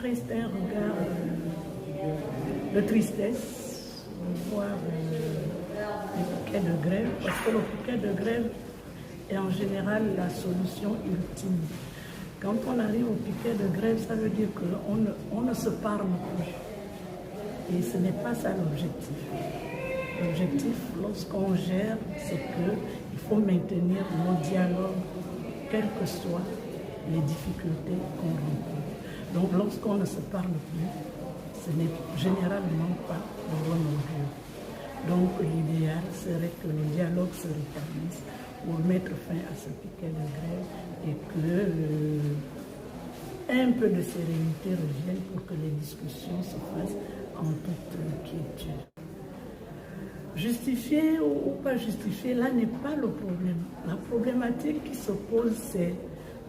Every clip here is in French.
reste un regard de tristesse de voir le piquet de grève, parce que le piquet de grève est en général la solution ultime. Quand on arrive au piquet de grève, ça veut dire qu'on ne se parle plus. Et ce n'est pas ça l'objectif. L'objectif, lorsqu'on gère, c'est qu'il faut maintenir nos dialogues, quelles que soient les difficultés qu'on rencontre. Donc lorsqu'on ne se parle plus, ce n'est généralement pas de bon augure. Donc l'idéal serait que le dialogue se rétablisse pour mettre fin à ce piquet de grève et que un peu de sérénité revienne pour que les discussions se fassent en toute quiétude. Justifié ou pas justifié, là n'est pas le problème. La problématique qui se pose, c'est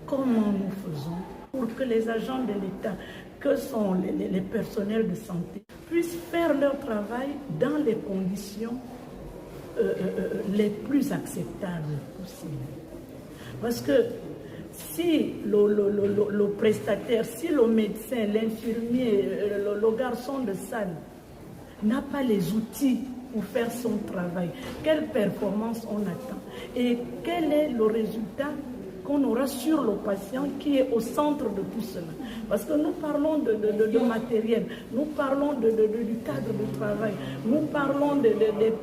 comment nous faisons pour que les agents de l'État, que sont les personnels de santé, puissent faire leur travail dans les conditions les plus acceptables possibles. Parce que si le prestataire, si le médecin, l'infirmier, le garçon de salle n'a pas les outils pour faire son travail, quelle performance on attend et quel est le résultat qu'on aura sur le patient qui est au centre de tout cela. Parce que nous parlons de matériel, nous parlons du cadre de travail, nous parlons des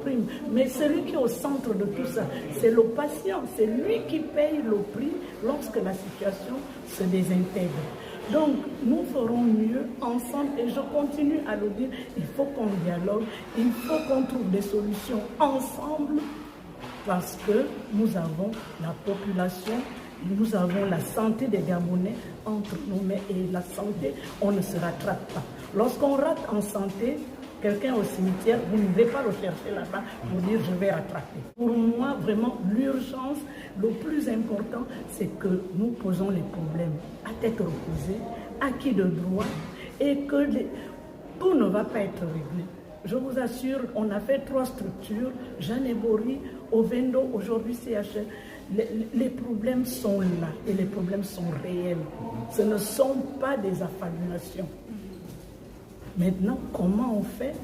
primes, mais celui qui est au centre de tout ça, c'est le patient, c'est lui qui paye le prix lorsque la situation se désintègre. Donc, nous ferons mieux ensemble, et je continue à le dire, il faut qu'on dialogue, il faut qu'on trouve des solutions ensemble, parce que nous avons la population, nous avons la santé des Gabonais entre nos mains, et la santé, on ne se rattrape pas. Lorsqu'on rate en santé, quelqu'un au cimetière, vous ne devez pas le chercher là-bas pour dire je vais rattraper. Pour moi, vraiment, l'urgence, le plus important, c'est que nous posons les problèmes à tête reposée, acquis de droit, et que tout ne va pas être réglé. Je vous assure, on a fait 3 structures, Jeanne et Bory, Ovendo, aujourd'hui CHL. Les problèmes sont là et les problèmes sont réels. Ce ne sont pas des affabulations. Maintenant, comment on fait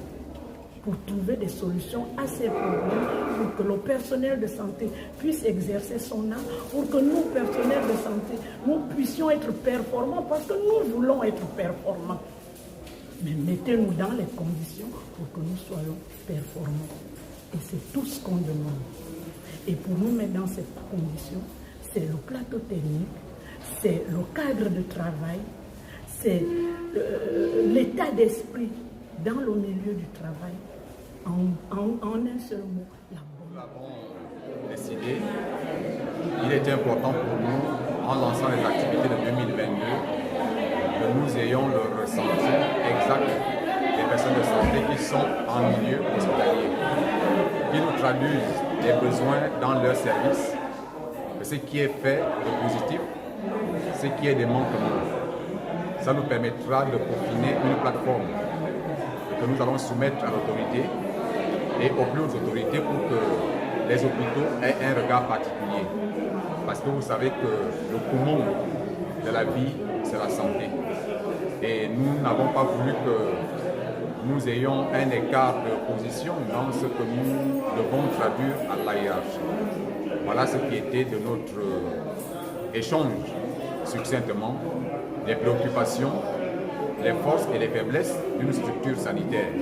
pour trouver des solutions à ces problèmes, pour que le personnel de santé puisse exercer son art, pour que nous, personnels de santé, nous puissions être performants, parce que nous voulons être performants. Mais mettez-nous dans les conditions pour que nous soyons performants. Et c'est tout ce qu'on demande. Et pour nous mettre dans cette condition, c'est le plateau technique, c'est le cadre de travail, c'est l'état d'esprit dans le milieu du travail. En un seul mot, la bonne. Nous avons décidé, il était important pour nous, en lançant les activités de 2022, que nous ayons le ressenti exact des personnes de santé qui sont en milieu hospitalier, qui nous traduisent les besoins dans leur service, ce qui est fait de positif, ce qui est des manquements. Ça nous permettra de peaufiner une plateforme que nous allons soumettre à l'autorité et aux plus hautes autorités pour que les hôpitaux aient un regard particulier. Parce que vous savez que le poumon de la vie, c'est la santé. Et nous n'avons pas voulu que nous ayons un écart de position dans ce que nous devons traduire à la hiérarchie. Voilà ce qui était de notre échange succinctement, les préoccupations, les forces et les faiblesses d'une structure sanitaire.